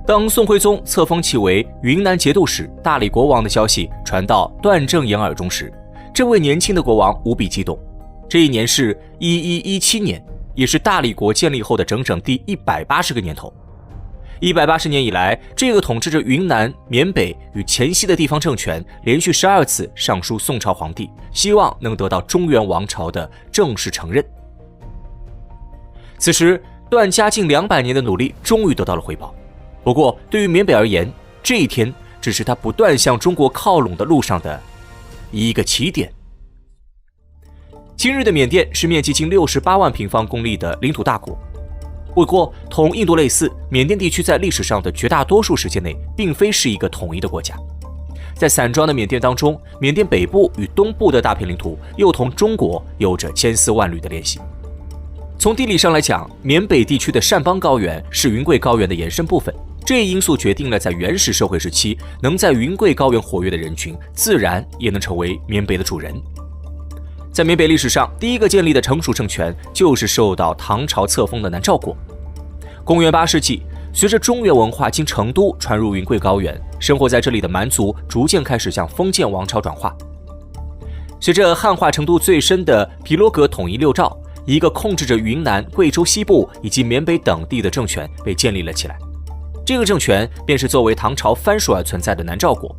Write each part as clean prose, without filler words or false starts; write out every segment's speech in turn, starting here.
当宋徽宗册封其为云南节度使、大理国王的消息传到段正言耳中时，这位年轻的国王无比激动。这一年是1117年，也是大理国建立后的整整第180个年头。180年以来，这个统治着云南、缅北与黔西的地方政权连续12次上书宋朝皇帝，希望能得到中原王朝的正式承认。此时，段家近200年的努力终于得到了回报。不过，对于缅北而言，这一天只是他不断向中国靠拢的路上的一个起点。今日的缅甸是面积近68万平方公里的领土大国。不过，同印度类似，缅甸地区在历史上的绝大多数时间内，并非是一个统一的国家。在散装的缅甸当中，缅甸北部与东部的大片领土又同中国有着千丝万缕的联系。从地理上来讲，缅北地区的善邦高原是云贵高原的延伸部分，这一因素决定了在原始社会时期，能在云贵高原活跃的人群，自然也能成为缅北的主人。在缅北历史上，第一个建立的成熟政权就是受到唐朝册封的南诏国。公元8世纪，随着中原文化经成都传入云贵高原，生活在这里的蛮族逐渐开始向封建王朝转化。随着汉化程度最深的毗罗格统一六诏，一个控制着云南、贵州西部以及缅北等地的政权被建立了起来。这个政权便是作为唐朝藩属而存在的南诏国。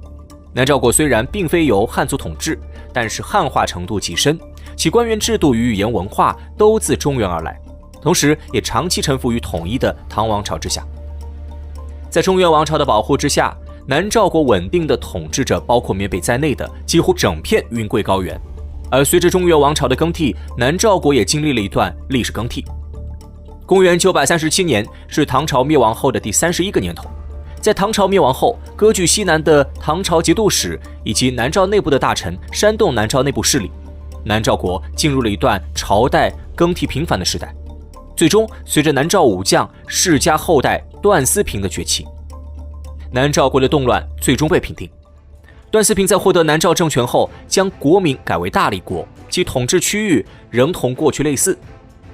南诏国虽然并非由汉族统治，但是汉化程度极深，其官员制度与语言文化都自中原而来，同时也长期臣服于统一的唐王朝之下。在中原王朝的保护之下，南诏国稳定地统治着包括缅北在内的几乎整片云贵高原。而随着中原王朝的更替，南诏国也经历了一段历史更替。公元937年是唐朝灭亡后的第31个年头。在唐朝灭亡后，割据西南的唐朝节度使以及南诏内部的大臣煽动南诏内部势力，南诏国进入了一段朝代更替频繁的时代。最终，随着南诏武将世家后代段思平的崛起，南诏国的动乱最终被平定。段思平在获得南诏政权后，将国名改为大理国，其统治区域仍同过去类似。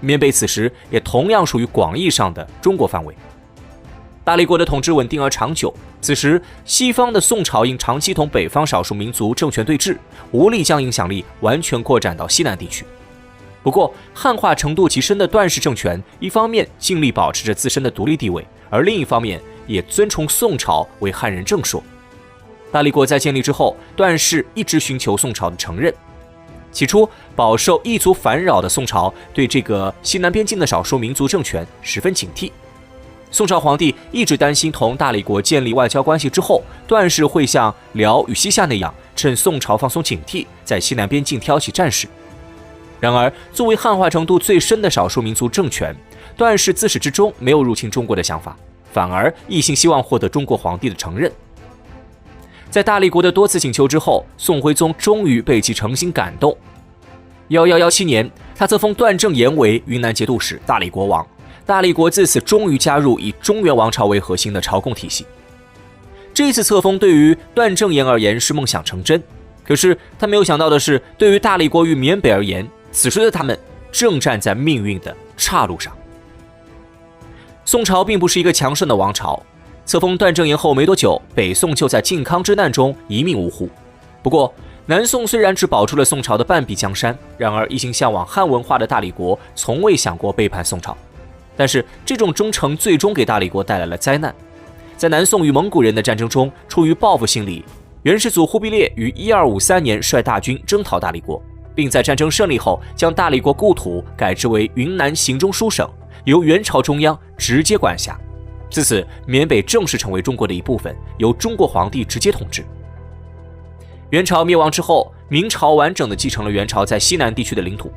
缅北此时也同样属于广义上的中国范围。大理国的统治稳定而长久，此时西方的宋朝因长期同北方少数民族政权对峙，无力将影响力完全扩展到西南地区。不过，汉化程度极深的段氏政权，一方面尽力保持着自身的独立地位，而另一方面也尊崇宋朝为汉人正朔。大理国在建立之后，段氏一直寻求宋朝的承认。起初，饱受异族烦扰的宋朝对这个西南边境的少数民族政权十分警惕。宋朝皇帝一直担心同大理国建立外交关系之后，段氏会像辽与西夏那样，趁宋朝放松警惕，在西南边境挑起战事。然而，作为汉化程度最深的少数民族政权，段氏自始至终没有入侵中国的想法，反而一心希望获得中国皇帝的承认。在大理国的多次请求之后，宋徽宗终于被其诚心感动。1117年，他册封段正言为云南节度使、大理国王。大理国自此终于加入以中原王朝为核心的朝贡体系。这一次册封对于段正言而言是梦想成真，可是他没有想到的是，对于大理国与缅北而言，此时的他们正站在命运的岔路上。宋朝并不是一个强盛的王朝，册封段正言后没多久，北宋就在靖康之难中一命呜呼。不过，南宋虽然只保住了宋朝的半壁江山，然而一心向往汉文化的大理国从未想过背叛宋朝。但是这种忠诚最终给大理国带来了灾难。在南宋与蒙古人的战争中，出于报复心理，元世祖忽必烈于1253年率大军征讨大理国，并在战争胜利后将大理国故土改制为云南行中书省，由元朝中央直接管辖。自此，缅北正式成为中国的一部分，由中国皇帝直接统治。元朝灭亡之后，明朝完整地继承了元朝在西南地区的领土。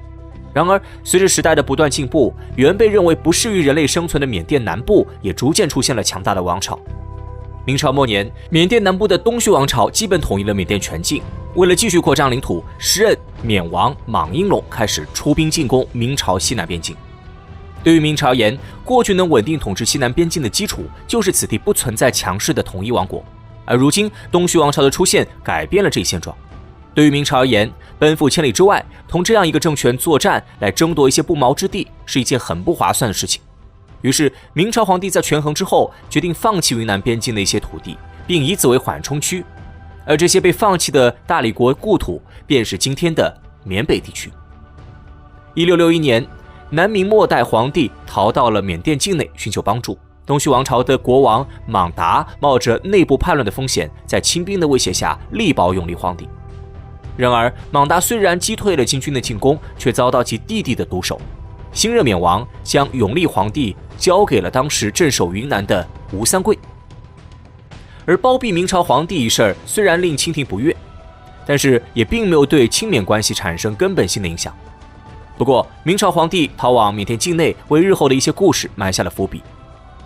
然而，随着时代的不断进步，原被认为不适于人类生存的缅甸南部也逐渐出现了强大的王朝。明朝末年，缅甸南部的东旭王朝基本统一了缅甸全境。为了继续扩张领土，时任缅王莽英龙开始出兵进攻明朝西南边境。对于明朝而言，过去能稳定统治西南边境的基础，就是此地不存在强势的统一王国。而如今，东旭王朝的出现改变了这一现状。对于明朝而言，奔赴千里之外，同这样一个政权作战来争夺一些不毛之地，是一件很不划算的事情。于是明朝皇帝在权衡之后，决定放弃云南边境的一些土地，并以此为缓冲区。而这些被放弃的大理国故土，便是今天的缅北地区。1661年，南明末代皇帝逃到了缅甸境内寻求帮助。东旭王朝的国王莽达冒着内部叛乱的风险，在清兵的威胁下力保永历皇帝。然而，莽达虽然击退了金军的进攻，却遭到其弟弟的毒手。新任缅王将永历皇帝交给了当时镇守云南的吴三桂。而包庇明朝皇帝一事虽然令清廷不悦，但是也并没有对清缅关系产生根本性的影响。不过，明朝皇帝逃往缅甸境内，为日后的一些故事埋下了伏笔。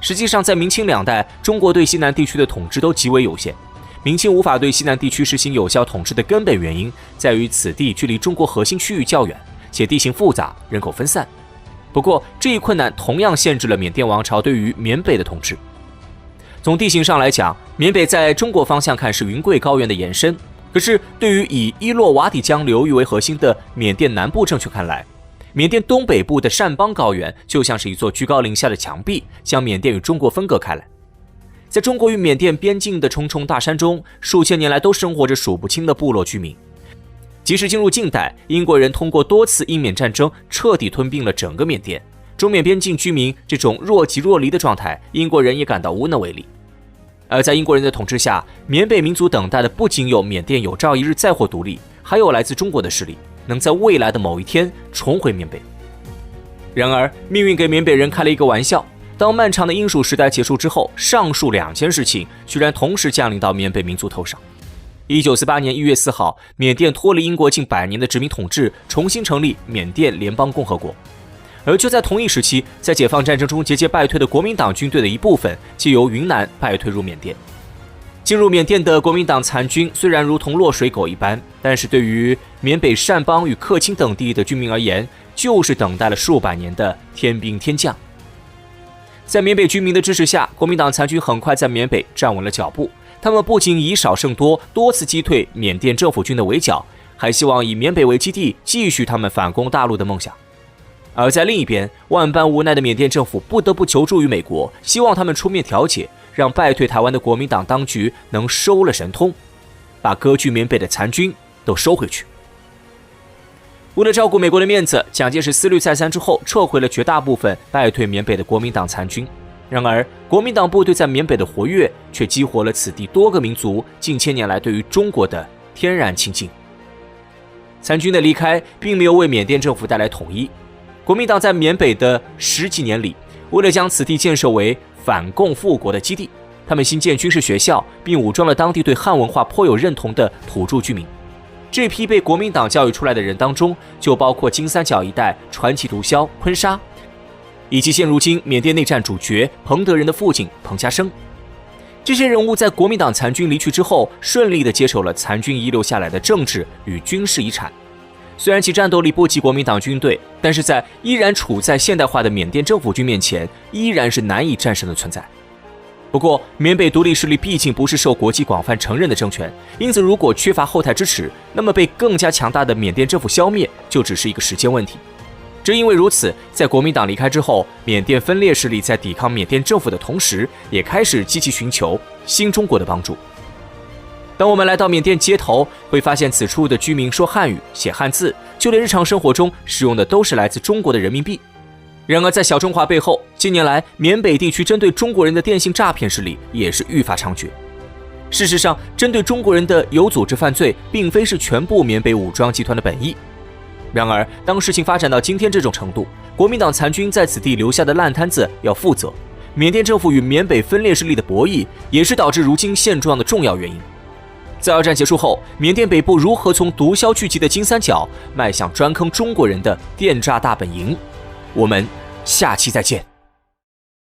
实际上，在明清两代，中国对西南地区的统治都极为有限。明清无法对西南地区实行有效统治的根本原因，在于此地距离中国核心区域较远，且地形复杂，人口分散。不过，这一困难同样限制了缅甸王朝对于缅北的统治。从地形上来讲，缅北在中国方向看是云贵高原的延伸，可是对于以伊洛瓦底江流域为核心的缅甸南部政权看来，缅甸东北部的善邦高原就像是一座居高临下的墙壁，将缅甸与中国分隔开来。在中国与缅甸边境的重重大山中，数千年来都生活着数不清的部落居民。即使进入近代，英国人通过多次英缅战争彻底吞并了整个缅甸，中缅边境居民这种若即若离的状态，英国人也感到无能为力。而在英国人的统治下，缅北民族等待的不仅有缅甸有朝一日再获独立，还有来自中国的势力，能在未来的某一天重回缅北。然而，命运给缅北人开了一个玩笑。当漫长的英属时代结束之后，上述两件事情居然同时降临到缅北民族头上。1948年1月4号，缅甸脱离英国近100年的殖民统治，重新成立缅甸联邦共和国。而就在同一时期，在解放战争中节节败退的国民党军队的一部分，借由云南败退入缅甸。进入缅甸的国民党残军虽然如同落水狗一般，但是对于缅北善邦与克钦等地的居民而言，就是等待了数百年的天兵天将。在缅北居民的支持下，国民党残军很快在缅北站稳了脚步。他们不仅以少胜多，多次击退缅甸政府军的围剿，还希望以缅北为基地，继续他们反攻大陆的梦想。而在另一边，万般无奈的缅甸政府不得不求助于美国，希望他们出面调解，让败退台湾的国民党当局能收了神通，把割据缅北的残军都收回去。为了照顾美国的面子，蒋介石思虑再三之后，撤回了绝大部分败退缅北的国民党残军。然而，国民党部队在缅北的活跃，却激活了此地多个民族近千年来对于中国的天然亲近。残军的离开，并没有为缅甸政府带来统一。国民党在缅北的10几年里，为了将此地建设为反共复国的基地，他们新建军事学校，并武装了当地对汉文化颇有认同的土著居民。这批被国民党教育出来的人当中，就包括金三角一带传奇毒枭昆沙，以及现如今缅甸内战主角彭德仁的父亲彭家声。这些人物在国民党残军离去之后，顺利地接手了残军遗留下来的政治与军事遗产。虽然其战斗力不及国民党军队，但是在依然处在现代化的缅甸政府军面前，依然是难以战胜的存在。不过，缅北独立势力毕竟不是受国际广泛承认的政权，因此如果缺乏后台支持，那么被更加强大的缅甸政府消灭就只是一个时间问题。正因为如此，在国民党离开之后，缅甸分裂势力在抵抗缅甸政府的同时，也开始积极寻求新中国的帮助。当我们来到缅甸街头，会发现此处的居民说汉语、写汉字，就连日常生活中使用的都是来自中国的人民币。然而，在小中华背后，近年来缅北地区针对中国人的电信诈骗势力也是愈发猖獗。事实上，针对中国人的有组织犯罪，并非是全部缅北武装集团的本意。然而，当事情发展到今天这种程度，国民党残军在此地留下的烂摊子要负责，缅甸政府与缅北分裂势力的博弈，也是导致如今现状的重要原因。在二战结束后，缅甸北部如何从毒枭聚集的金三角迈向专坑中国人的电诈大本营？我们下期再见。